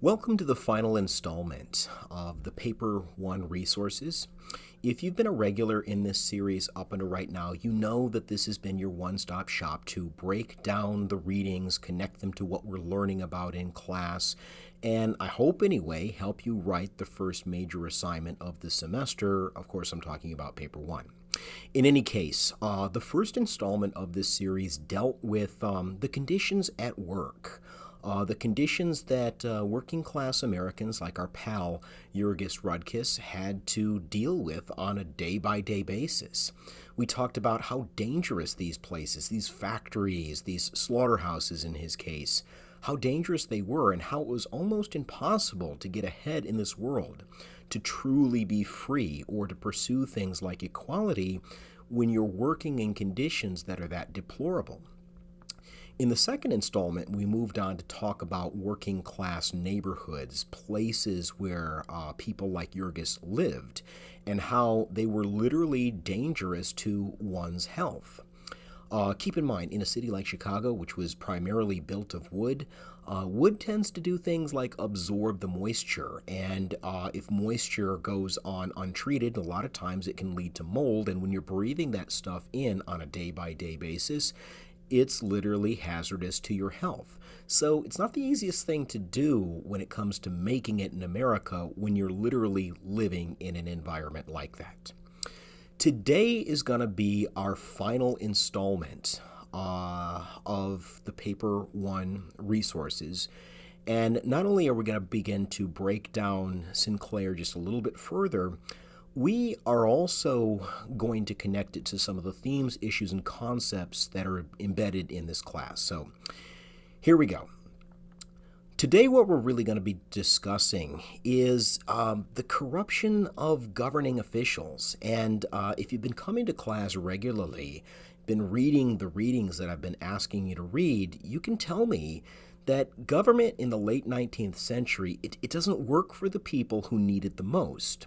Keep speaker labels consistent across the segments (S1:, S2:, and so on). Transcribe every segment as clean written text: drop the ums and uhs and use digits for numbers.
S1: Welcome to the final installment of the Paper One resources. If you've been a regular in this series up until right now, you know that this has been your one-stop shop to break down the readings, connect them to what we're learning about in class, and I hope anyway, help you write the first major assignment of the semester. Of course, I'm talking about Paper One. In any case, the first installment of this series dealt with the conditions at work. The conditions that working class Americans like our pal Jurgis Rudkis had to deal with on a day-by-day basis. We talked about how dangerous these places, these factories, these slaughterhouses in his case, how dangerous they were and how it was almost impossible to get ahead in this world, to truly be free or to pursue things like equality when you're working in conditions that are that deplorable. In the second installment, we moved on to talk about working class neighborhoods, places where people like Jurgis lived, and how they were literally dangerous to one's health. Keep in mind, in a city like Chicago, which was primarily built of wood, wood tends to do things like absorb the moisture, and if moisture goes on untreated, a lot of times it can lead to mold, and when you're breathing that stuff in on a day-by-day basis, it's literally hazardous to your health. So it's not the easiest thing to do when it comes to making it in America when you're literally living in an environment like that. Today is going to be our final installment of the Paper One resources. And not only are we going to begin to break down Sinclair just a little bit further, we are also going to connect it to some of the themes, issues, and concepts that are embedded in this class. So here we go. Today, what we're really going to be discussing is the corruption of governing officials. And if you've been coming to class regularly, been reading the readings that I've been asking you to read, you can tell me that government in the late 19th century, it doesn't work for the people who need it the most.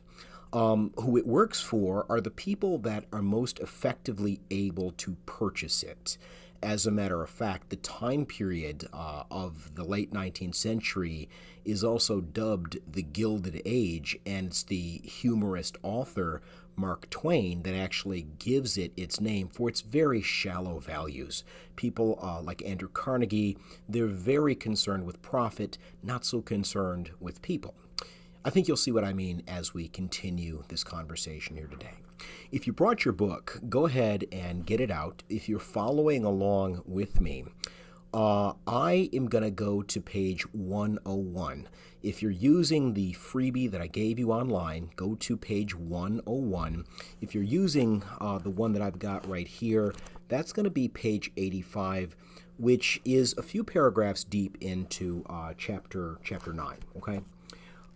S1: Who it works for are the people that are most effectively able to purchase it. As a matter of fact, the time period of the late 19th century is also dubbed the Gilded Age, and it's the humorist author Mark Twain that actually gives it its name for its very shallow values. People like Andrew Carnegie, they're very concerned with profit, not so concerned with people. I think you'll see what I mean as we continue this conversation here today. If you brought your book, go ahead and get it out. If you're following along with me, I am going to go to page 101. If you're using the freebie that I gave you online, go to page 101. If you're using the one that I've got right here, that's going to be page 85, which is a few paragraphs deep into chapter 9, okay?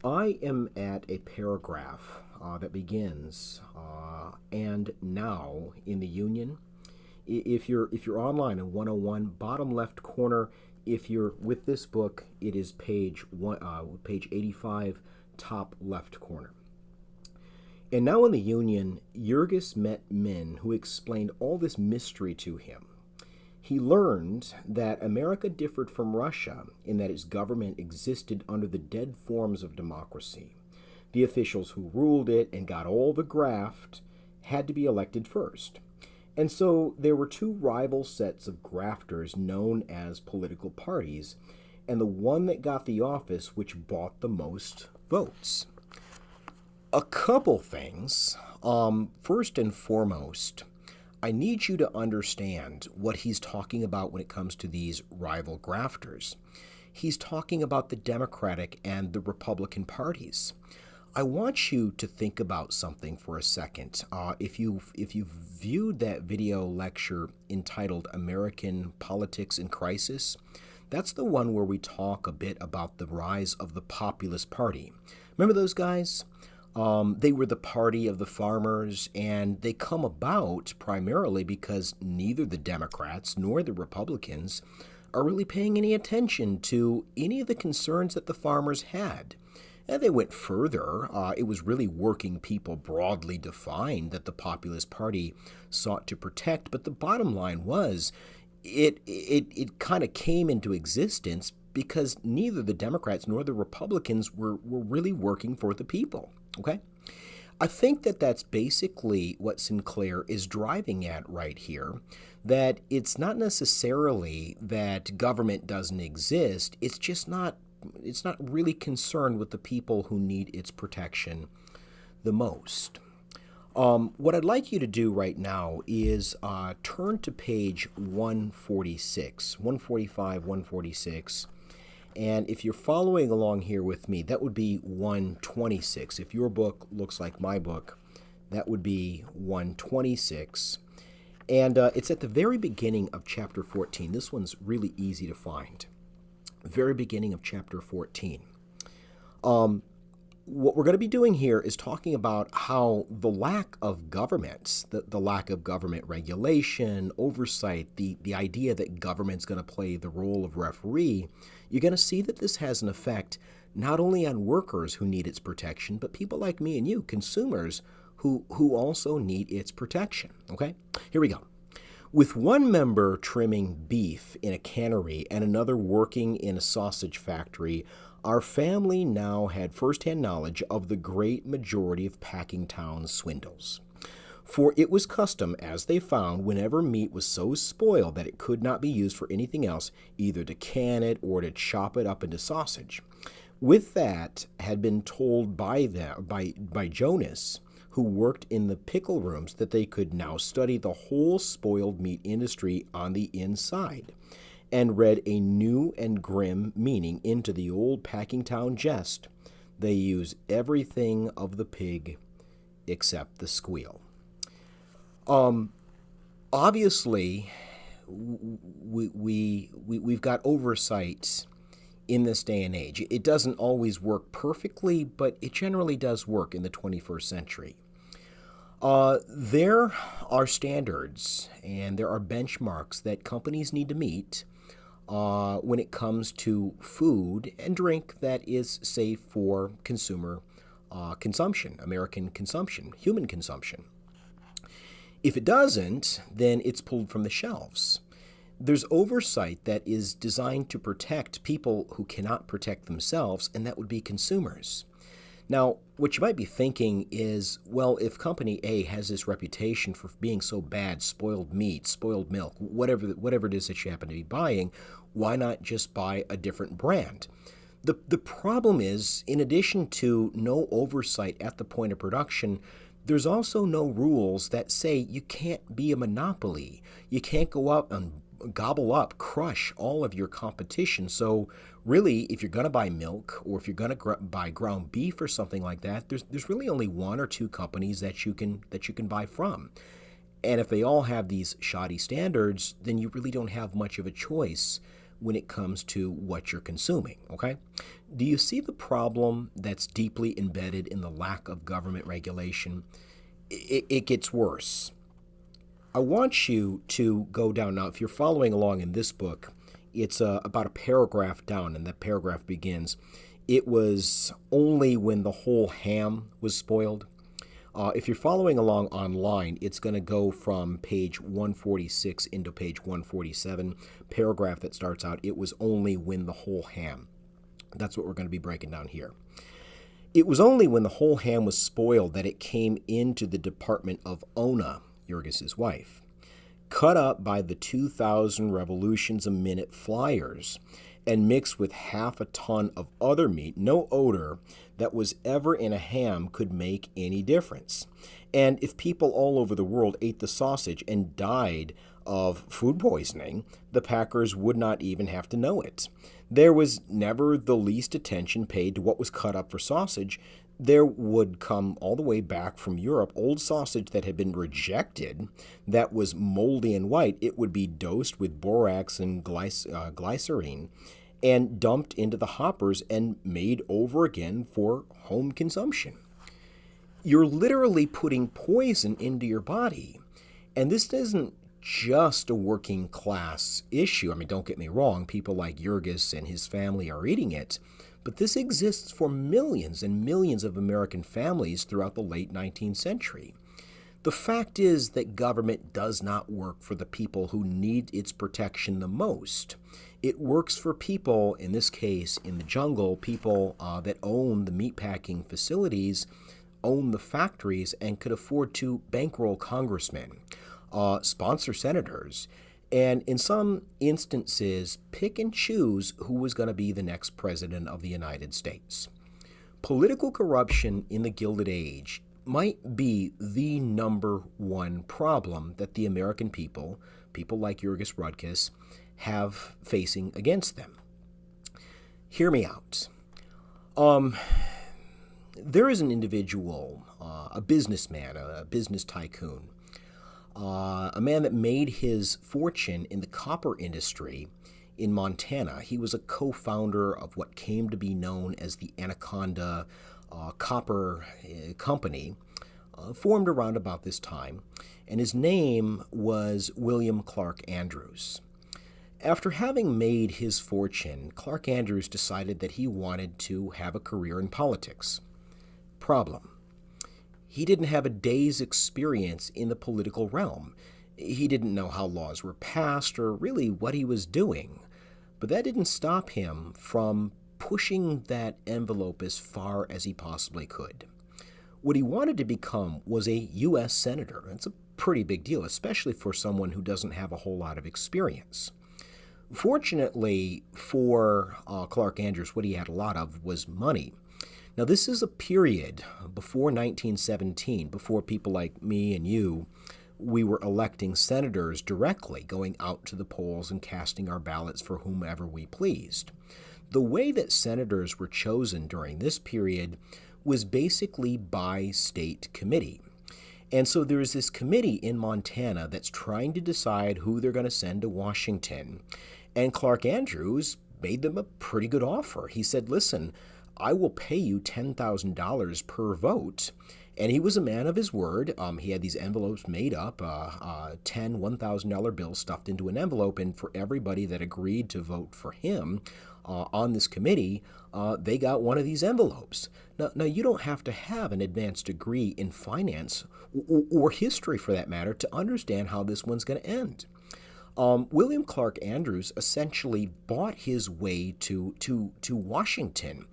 S1: I am at a paragraph that begins, and now in the Union. If you're online in 101, bottom left corner, if you're with this book, it is page 85, top left corner. And now in the Union, Jurgis met men who explained all this mystery to him. He learned that America differed from Russia in that its government existed under the dead forms of democracy. The officials who ruled it and got all the graft had to be elected first. And so there were two rival sets of grafters known as political parties, and the one that got the office which bought the most votes. A couple things. First and foremost, I need you to understand what he's talking about when it comes to these rival grafters. He's talking about the Democratic and the Republican parties. I want you to think about something for a second. If you viewed that video lecture entitled American Politics in Crisis, that's the one where we talk a bit about the rise of the Populist Party. Remember those guys? They were the party of the farmers, and they come about primarily because neither the Democrats nor the Republicans are really paying any attention to any of the concerns that the farmers had. And they went further. It was really working people broadly defined that the Populist Party sought to protect, but the bottom line was it kind of came into existence because neither the Democrats nor the Republicans were really working for the people, okay? I think that that's basically what Sinclair is driving at right here, that it's not necessarily that government doesn't exist, it's not really concerned with the people who need its protection the most. What I'd like you to do right now is turn to page 146, 145, 146. And if you're following along here with me, that would be 126. If your book looks like my book, that would be 126. And it's at the very beginning of chapter 14. This one's really easy to find. Very beginning of chapter 14. What we're going to be doing here is talking about how the lack of government, the lack of government regulation, oversight, the idea that government's going to play the role of referee, you're going to see that this has an effect not only on workers who need its protection, but people like me and you, consumers, who also need its protection. Okay? Here we go. With one member trimming beef in a cannery and another working in a sausage factory, our family now had first-hand knowledge of the great majority of packing town swindles. For it was custom, as they found, whenever meat was so spoiled that it could not be used for anything else, either to can it or to chop it up into sausage. With that had been told by Jonas, who worked in the pickle rooms, that they could now study the whole spoiled meat industry on the inside, and read a new and grim meaning into the old packing town jest. They use everything of the pig except the squeal. Obviously, we've got oversight in this day and age. It doesn't always work perfectly, but it generally does work in the 21st century. There are standards and there are benchmarks that companies need to meet when it comes to food and drink that is safe for consumer consumption, American consumption, human consumption. If it doesn't, then it's pulled from the shelves. There's oversight that is designed to protect people who cannot protect themselves, and that would be consumers. Now, what you might be thinking is, well, if Company A has this reputation for being so bad, spoiled meat, spoiled milk, whatever it is that you happen to be buying, why not just buy a different brand? The problem is, in addition to no oversight at the point of production, there's also no rules that say you can't be a monopoly. You can't go up and gobble up, crush all of your competition. So really, if you're going to buy milk or if you're going to buy ground beef or something like that, there's really only one or two companies that you can buy from. And if they all have these shoddy standards, then you really don't have much of a choice when it comes to what you're consuming, okay? Do you see the problem that's deeply embedded in the lack of government regulation? It gets worse. I want you to go down now. If you're following along in this book, it's about a paragraph down, and that paragraph begins, "It was only when the whole ham was spoiled." If you're following along online, it's going to go from page 146 into page 147, paragraph that starts out, "It was only when the whole ham." That's what we're going to be breaking down here. "It was only when the whole ham was spoiled that it came into the department of Ona," Jurgis's wife, "cut up by the 2,000 revolutions a minute flyers, and mixed with half a ton of other meat. No odor that was ever in a ham could make any difference. And if people all over the world ate the sausage and died of food poisoning, the packers would not even have to know it. There was never the least attention paid to what was cut up for sausage. There would come all the way back from Europe old sausage that had been rejected, that was moldy and white. It would be dosed with borax and glycerine and dumped into the hoppers and made over again for home consumption. You're literally putting poison into your body. And this isn't just a working class issue. I mean, don't get me wrong, people like Jurgis and his family are eating it, but this exists for millions and millions of American families throughout the late 19th century. The fact is that government does not work for the people who need its protection the most. It works for people, in this case, in the jungle, people that own the meatpacking facilities, own the factories, and could afford to bankroll congressmen, sponsor senators, and in some instances, pick and choose who was going to be the next president of the United States. Political corruption in the Gilded Age might be the number one problem that the American people, people like Jurgis Rudkis, have facing against them. Hear me out. There is an individual, a businessman, a business tycoon, a man that made his fortune in the copper industry in Montana. He was a co-founder of what came to be known as the Anaconda Copper Company, formed around about this time, and his name was William Clark Andrews. After having made his fortune, Clark Andrews decided that he wanted to have a career in politics. Problem: he didn't have a day's experience in the political realm. He didn't know how laws were passed or really what he was doing. But that didn't stop him from pushing that envelope as far as he possibly could. What he wanted to become was a U.S. Senator. That's a pretty big deal, especially for someone who doesn't have a whole lot of experience. Fortunately for Clark Andrews, what he had a lot of was money. Now, this is a period before 1917, before people like me and you, we were electing senators directly, going out to the polls and casting our ballots for whomever we pleased. The way that senators were chosen during this period was basically by state committee. And so there is this committee in Montana that's trying to decide who they're going to send to Washington. And Clark Andrews made them a pretty good offer. He said, listen, I will pay you $10,000 per vote. And he was a man of his word. He had these envelopes made up, 10 $1,000 bills stuffed into an envelope, and for everybody that agreed to vote for him on this committee, they got one of these envelopes. Now, you don't have to have an advanced degree in finance or history, for that matter, to understand how this one's going to end. William Clark Andrews essentially bought his way to Washington.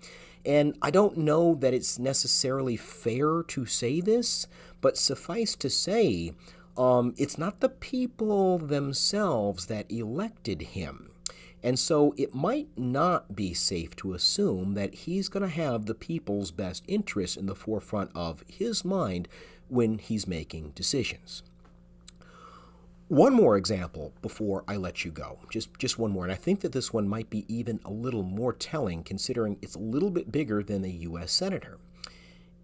S1: And I don't know that it's necessarily fair to say this, but suffice to say, it's not the people themselves that elected him. And so it might not be safe to assume that he's going to have the people's best interests in the forefront of his mind when he's making decisions. One more example before I let you go, just one more, and I think that this one might be even a little more telling considering it's a little bit bigger than the U.S. Senator.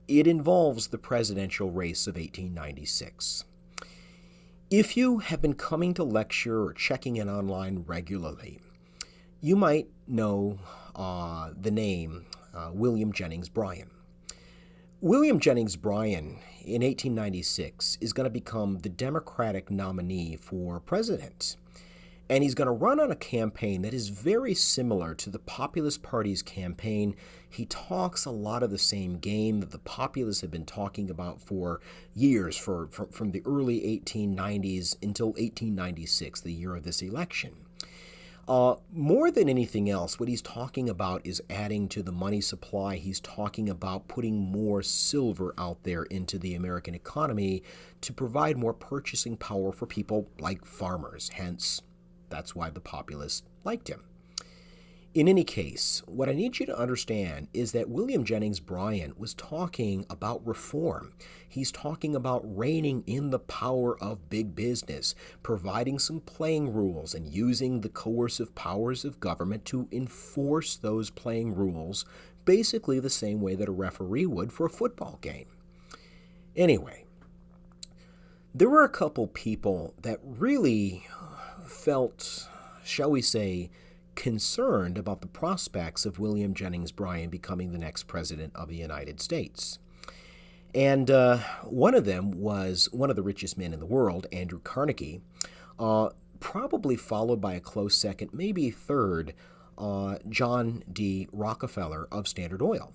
S1: It involves the presidential race of 1896. If you have been coming to lecture or checking in online regularly, you might know the name William Jennings Bryan. William Jennings Bryan in 1896 is going to become the Democratic nominee for president. And he's going to run on a campaign that is very similar to the Populist Party's campaign. He talks a lot of the same game that the populists have been talking about for years, from the early 1890s until 1896, the year of this election. More than anything else, what he's talking about is adding to the money supply. He's talking about putting more silver out there into the American economy to provide more purchasing power for people like farmers. Hence, that's why the populists liked him. In any case, what I need you to understand is that William Jennings Bryan was talking about reform. He's talking about reining in the power of big business, providing some playing rules, and using the coercive powers of government to enforce those playing rules, basically the same way that a referee would for a football game. Anyway, there were a couple people that really felt, shall we say, concerned about the prospects of William Jennings Bryan becoming the next president of the United States. And one of them was one of the richest men in the world, Andrew Carnegie, probably followed by a close second, maybe third, John D. Rockefeller of Standard Oil.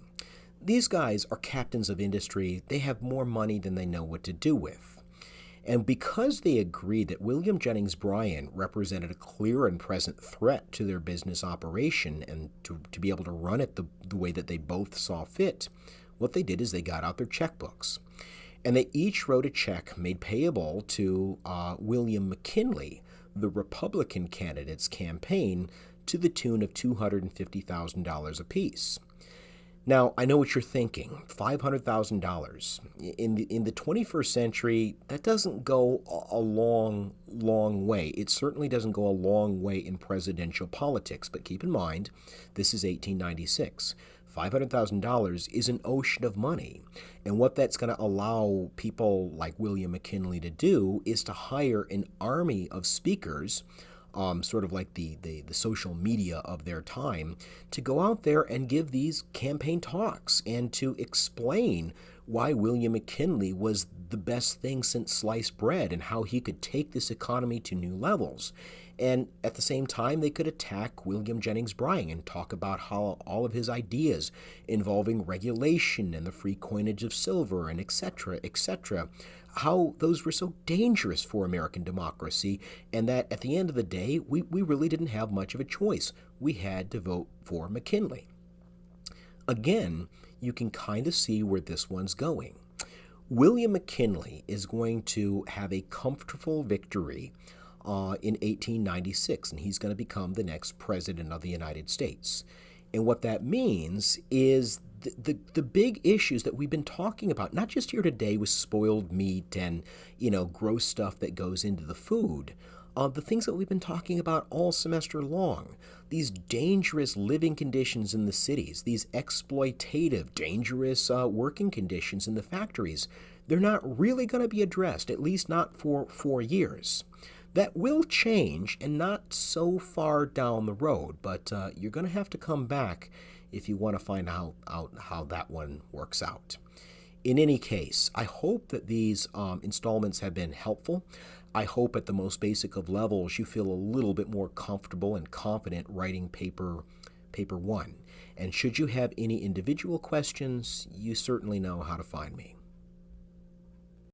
S1: These guys are captains of industry. They have more money than they know what to do with. And because they agreed that William Jennings Bryan represented a clear and present threat to their business operation and to be able to run it the way that they both saw fit, what they did is they got out their checkbooks. And they each wrote a check made payable to William McKinley, the Republican candidate's campaign, to the tune of $250,000 apiece. Now, I know what you're thinking, $500,000. In the 21st century, that doesn't go a long, long way. It certainly doesn't go a long way in presidential politics, but keep in mind, this is 1896. $500,000 is an ocean of money. And what that's going to allow people like William McKinley to do is to hire an army of speakers, sort of like the social media of their time, to go out there and give these campaign talks and to explain why William McKinley was the best thing since sliced bread and how he could take this economy to new levels. And at the same time, they could attack William Jennings Bryan and talk about how all of his ideas involving regulation and the free coinage of silver and et cetera, how those were so dangerous for American democracy, and that at the end of the day, we really didn't have much of a choice. We had to vote for McKinley. Again, you can kind of see where this one's going. William McKinley is going to have a comfortable victory in 1896, and he's going to become the next president of the United States. And what that means is the big issues that we've been talking about, not just here today with spoiled meat and, gross stuff that goes into the food, the things that we've been talking about all semester long, these dangerous living conditions in the cities, these exploitative, dangerous working conditions in the factories, they're not really going to be addressed, at least not for 4 years. That will change, and not so far down the road, but you're going to have to come back if you want to find out how that one works out. In any case, I hope that these installments have been helpful. I hope at the most basic of levels you feel a little bit more comfortable and confident writing paper 1. And should you have any individual questions, you certainly know how to find me.